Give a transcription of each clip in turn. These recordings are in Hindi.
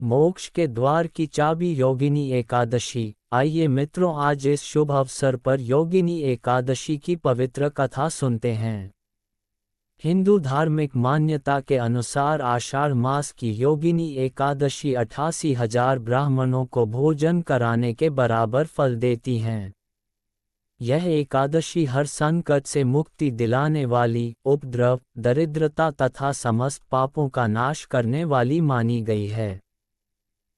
मोक्ष के द्वार की चाबी योगिनी एकादशी। आइए मित्रों, आज इस शुभ अवसर पर योगिनी एकादशी की पवित्र कथा सुनते हैं। हिंदू धार्मिक मान्यता के अनुसार आषाढ़ मास की योगिनी एकादशी 88,000 ब्राह्मणों को भोजन कराने के बराबर फल देती हैं। यह एकादशी हर संकट से मुक्ति दिलाने वाली, उपद्रव, दरिद्रता तथा समस्त पापों का नाश करने वाली मानी गई है।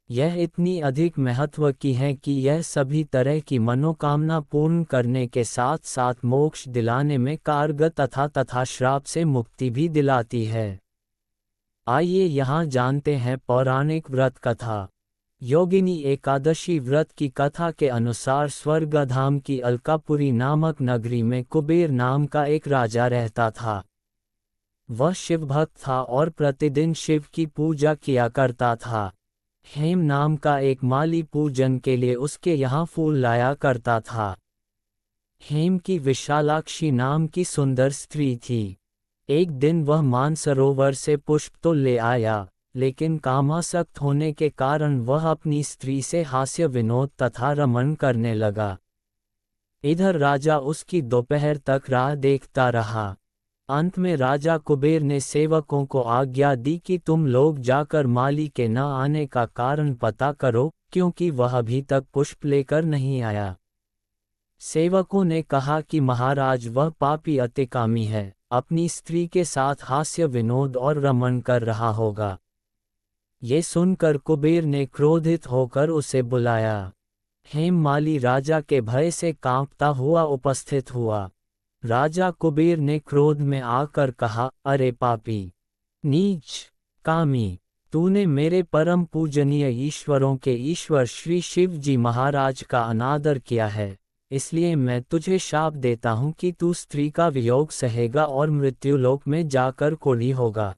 यह इतनी अधिक महत्व की है कि यह सभी तरह की मनोकामना पूर्ण करने के साथ साथ मोक्ष दिलाने में कारगर तथा श्राप से मुक्ति भी दिलाती है। आइए यहाँ जानते हैं पौराणिक व्रत कथा। योगिनी एकादशी व्रत की कथा के अनुसार स्वर्गधाम की अलकापुरी नामक नगरी में कुबेर नाम का एक राजा रहता था। वह शिवभक्त था और प्रतिदिन शिव की पूजा किया करता था। हेम नाम का एक माली पूजन के लिए उसके यहाँ फूल लाया करता था। हेम की विशालाक्षी नाम की सुंदर स्त्री थी। एक दिन वह मानसरोवर से पुष्प तो ले आया, लेकिन कामासक्त होने के कारण वह अपनी स्त्री से हास्य विनोद तथा रमण करने लगा। इधर राजा उसकी दोपहर तक राह देखता रहा। अंत में राजा कुबेर ने सेवकों को आज्ञा दी कि तुम लोग जाकर माली के न आने का कारण पता करो, क्योंकि वह अभी तक पुष्प लेकर नहीं आया। सेवकों ने कहा कि महाराज, वह पापी अतिकामी है, अपनी स्त्री के साथ हास्य विनोद और रमण कर रहा होगा। ये सुनकर कुबेर ने क्रोधित होकर उसे बुलाया। हेम माली राजा के भय से कांपता हुआ उपस्थित हुआ। राजा कुबेर ने क्रोध में आकर कहा, अरे पापी, नीच, कामी, तूने मेरे परम पूजनीय ईश्वरों के ईश्वर श्री शिव जी महाराज का अनादर किया है, इसलिए मैं तुझे शाप देता हूँ कि तू स्त्री का वियोग सहेगा और मृत्युलोक में जाकर कोढ़ी होगा।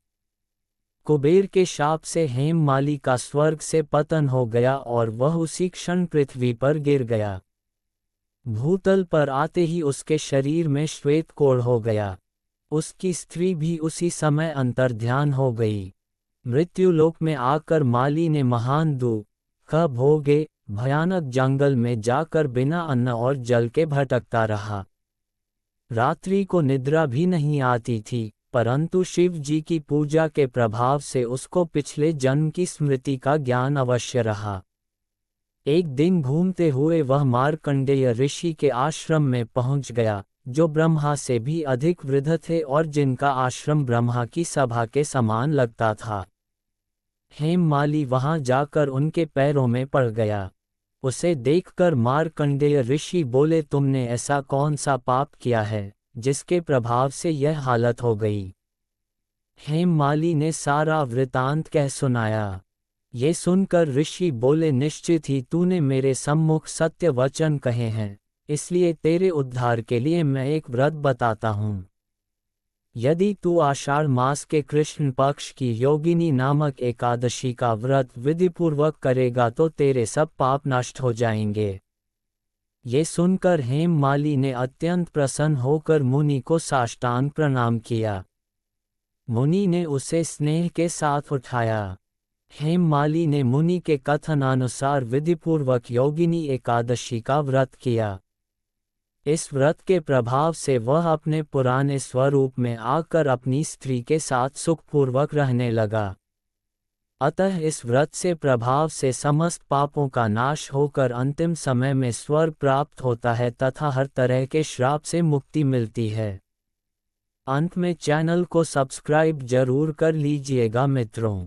कुबेर के शाप से हेम माली का स्वर्ग से पतन हो गया और वह उसी क्षण पृथ्वी पर गिर गया। भूतल पर आते ही उसके शरीर में श्वेत कोढ़ हो गया। उसकी स्त्री भी उसी समय अंतर्ध्यान हो गई। मृत्युलोक में आकर माली ने महान दुख भोगे, भयानक जंगल में जाकर बिना अन्न और जल के भटकता रहा। रात्रि को निद्रा भी नहीं आती थी, परंतु शिव जी की पूजा के प्रभाव से उसको पिछले जन्म की स्मृति का ज्ञान अवश्य रहा। एक दिन घूमते हुए वह मार्कंडेय ऋषि के आश्रम में पहुंच गया, जो ब्रह्मा से भी अधिक वृद्ध थे और जिनका आश्रम ब्रह्मा की सभा के समान लगता था। हेम माली वहां जाकर उनके पैरों में पड़ गया। उसे देखकर मार्कंडेय ऋषि बोले, तुमने ऐसा कौन सा पाप किया है जिसके प्रभाव से यह हालत हो गई। हेम माली ने सारा वृतांत कह सुनाया। ये सुनकर ऋषि बोले, निश्चित ही तूने मेरे सम्मुख सत्य वचन कहे हैं, इसलिए तेरे उद्धार के लिए मैं एक व्रत बताता हूँ। यदि तू आषाढ़ मास के कृष्ण पक्ष की योगिनी नामक एकादशी का व्रत विधिपूर्वक करेगा तो तेरे सब पाप नष्ट हो जाएंगे। ये सुनकर हेम माली ने अत्यंत प्रसन्न होकर मुनि को साष्टांग प्रणाम किया। मुनि ने उसे स्नेह के साथ उठाया। हेम माली ने मुनि के कथनानुसार विधिपूर्वक योगिनी एकादशी का व्रत किया। इस व्रत के प्रभाव से वह अपने पुराने स्वरूप में आकर अपनी स्त्री के साथ सुखपूर्वक रहने लगा। अतः इस व्रत से प्रभाव से समस्त पापों का नाश होकर अंतिम समय में स्वर्ग प्राप्त होता है तथा हर तरह के श्राप से मुक्ति मिलती है। अंत में चैनल को सब्सक्राइब जरूर कर लीजिएगा मित्रों।